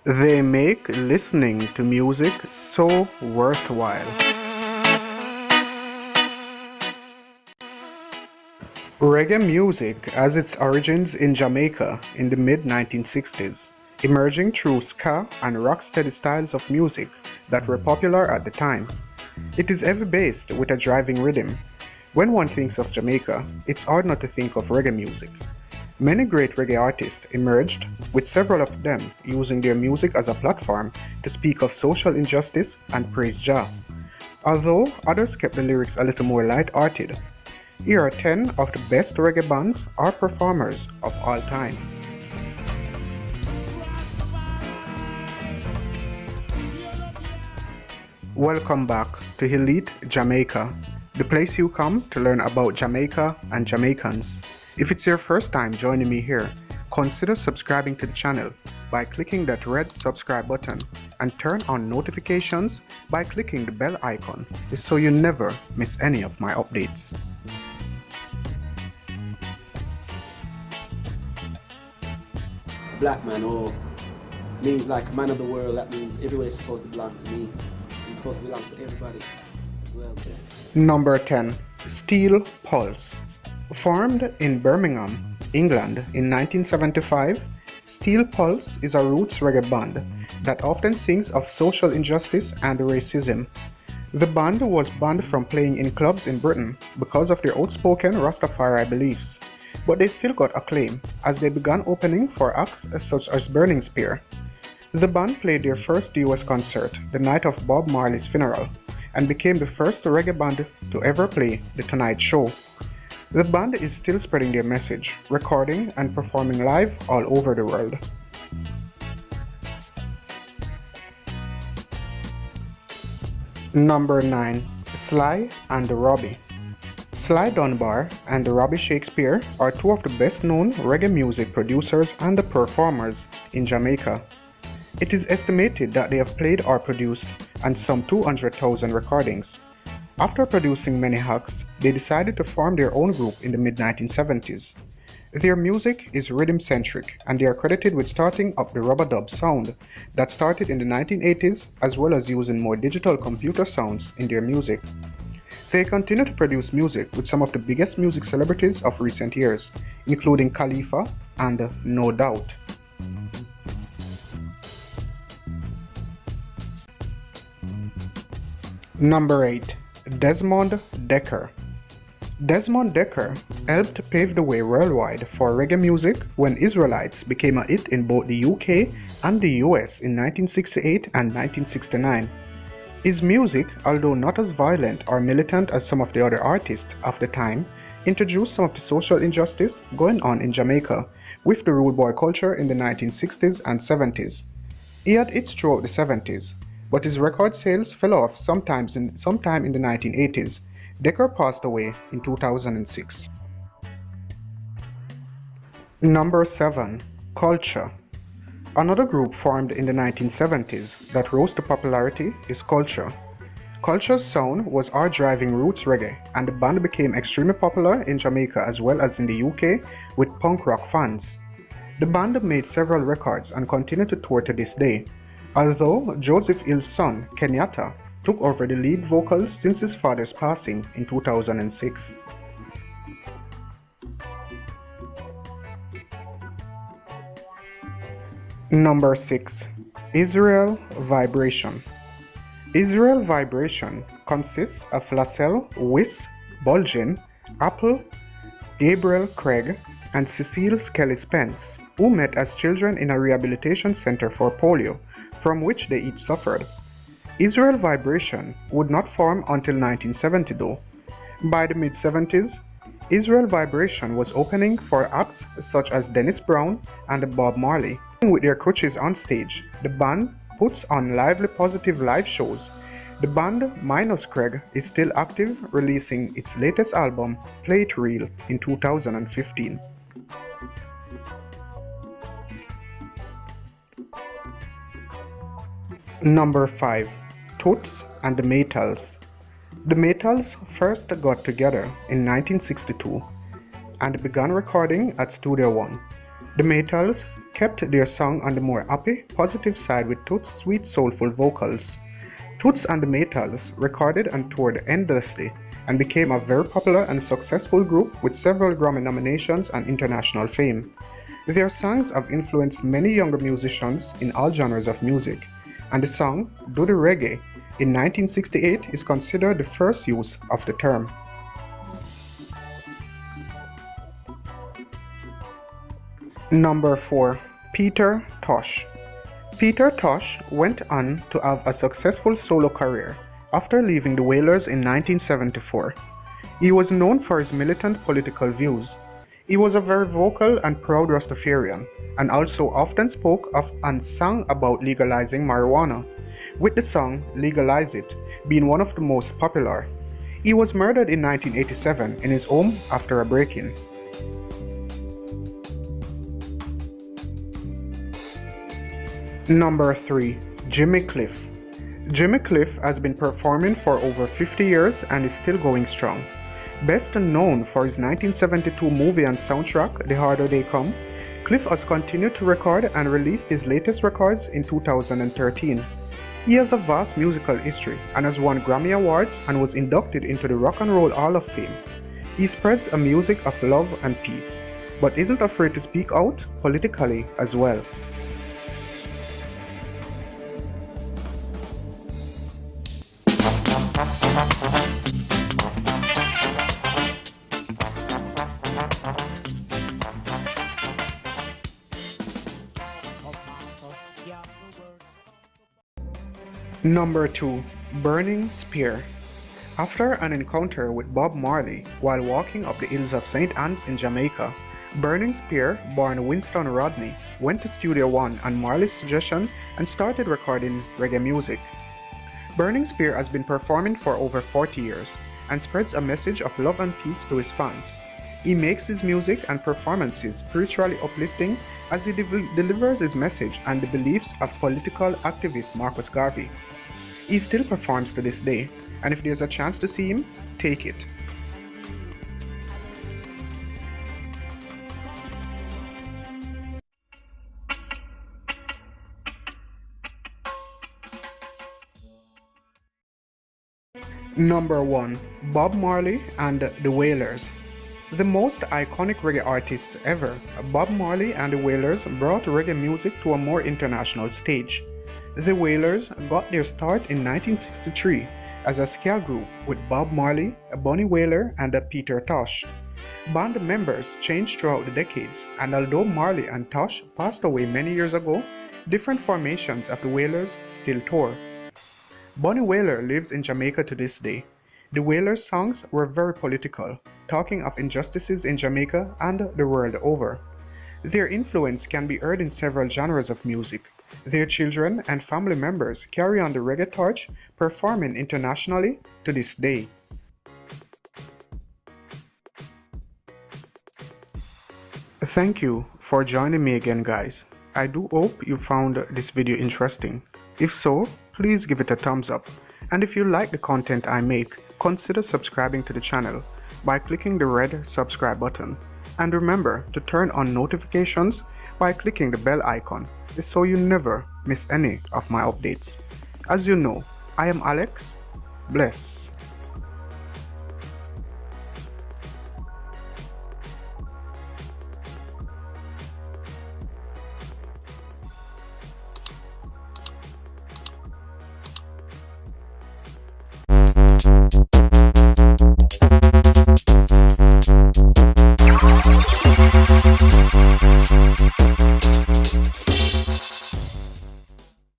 They make listening to music so worthwhile. Reggae music has its origins in Jamaica in the mid-1960s, emerging through ska and rocksteady styles of music that were popular at the time. It is heavy based with a driving rhythm. When one thinks of Jamaica, it's hard not to think of reggae music. Many great reggae artists emerged, with several of them using their music as a platform to speak of social injustice and praise Jah, although others kept the lyrics a little more light-hearted. Here are 10 of the best reggae bands or performers of all time. Welcome back to Elite Jamaica, the place you come to learn about Jamaica and Jamaicans. If it's your first time joining me here, consider subscribing to the channel by clicking that red subscribe button and turn on notifications by clicking the bell icon so you never miss any of my updates. Black man, or means like man of the world. That means everywhere is supposed to belong to me. It's supposed to belong to everybody as well. Number 10. Steel Pulse. Formed in Birmingham, England in 1975, Steel Pulse is a roots reggae band that often sings of social injustice and racism. The band was banned from playing in clubs in Britain because of their outspoken Rastafari beliefs, but they still got acclaim as they began opening for acts such as Burning Spear. The band played their first US concert the night of Bob Marley's funeral and became the first reggae band to ever play The Tonight Show. The band is still spreading their message, recording and performing live all over the world. Number 9. Sly and Robbie. Sly Dunbar and Robbie Shakespeare are two of the best known reggae music producers and performers in Jamaica. It is estimated that they have played or produced and some 200,000 recordings. After producing many acts, they decided to form their own group in the mid-1970s. Their music is rhythm-centric and they are credited with starting up the rubber-dub sound that started in the 1980s, as well as using more digital computer sounds in their music. They continue to produce music with some of the biggest music celebrities of recent years, including Khalifa and No Doubt. Number 8. Desmond Dekker. Desmond Dekker helped pave the way worldwide for reggae music when Israelites became a hit in both the UK and the US in 1968 and 1969. His music, although not as violent or militant as some of the other artists of the time, introduced some of the social injustice going on in Jamaica with the rude boy culture in the 1960s and 70s. He had hits throughout the 70s, but his record sales fell off sometime in the 1980s. Dekker passed away in 2006. Number 7. Culture. Another group formed in the 1970s that rose to popularity is Culture. Culture's sound was hard-driving roots reggae, and the band became extremely popular in Jamaica as well as in the UK with punk rock fans. The band made several records and continue to tour to this day, although Joseph Hill's son, Kenyatta, took over the lead vocals since his father's passing in 2006. Number 6. Israel Vibration. Israel Vibration consists of Lascelles, Wyss, Bulgin, Apple, Gabriel Craig, and Cecile Skelly Spence, who met as children in a rehabilitation center for polio, from which they each suffered. Israel Vibration would not form until 1970 though. By the mid-70s, Israel Vibration was opening for acts such as Dennis Brown and Bob Marley. With their crutches on stage, the band puts on lively positive live shows. The band, minus Craig, is still active, releasing its latest album, Play It Real, in 2015. Number 5. Toots and the Maytals. The Maytals first got together in 1962 and began recording at Studio One. The Maytals kept their song on the more happy, positive side with Toots' sweet, soulful vocals. Toots and the Maytals recorded and toured endlessly and became a very popular and successful group with several Grammy nominations and international fame. Their songs have influenced many younger musicians in all genres of music, and the song "Do the Reggae" in 1968 is considered the first use of the term. Number 4. Peter Tosh. Peter Tosh went on to have a successful solo career after leaving the Wailers in 1974. He was known for his militant political views. He was a very vocal and proud Rastafarian, and also often spoke of and sang about legalizing marijuana, with the song "Legalize It" being one of the most popular. He was murdered in 1987 in his home after a break-in. Number 3. Jimmy Cliff. Jimmy Cliff has been performing for over 50 years and is still going strong. Best known for his 1972 movie and soundtrack, The Harder They Come, Cliff has continued to record and released his latest records in 2013. He has a vast musical history and has won Grammy Awards and was inducted into the Rock and Roll Hall of Fame. He spreads a music of love and peace, but isn't afraid to speak out politically as well. Number 2. Burning Spear. After an encounter with Bob Marley while walking up the hills of St. Anne's in Jamaica, Burning Spear, born Winston Rodney, went to Studio One on Marley's suggestion and started recording reggae music. Burning Spear has been performing for over 40 years and spreads a message of love and peace to his fans. He makes his music and performances spiritually uplifting as he delivers his message and the beliefs of political activist Marcus Garvey. He still performs to this day, and if there's a chance to see him, take it. Number 1. Bob Marley and the Wailers. The most iconic reggae artists ever, Bob Marley and the Wailers brought reggae music to a more international stage. The Wailers got their start in 1963 as a ska group with Bob Marley, Bunny Wailer, and Peter Tosh. Band members changed throughout the decades, and although Marley and Tosh passed away many years ago, different formations of the Wailers still tour. Bunny Wailer lives in Jamaica to this day. The Wailers' songs were very political, talking of injustices in Jamaica and the world over. Their influence can be heard in several genres of music. Their children and family members carry on the reggae torch, performing internationally to this day. Thank you for joining me again, guys. I do hope you found this video interesting. If so, please give it a thumbs up. And if you like the content I make, consider subscribing to the channel by clicking the red subscribe button. And remember to turn on notifications by clicking the bell icon so you never miss any of my updates. As you know, I am Alex. Bless.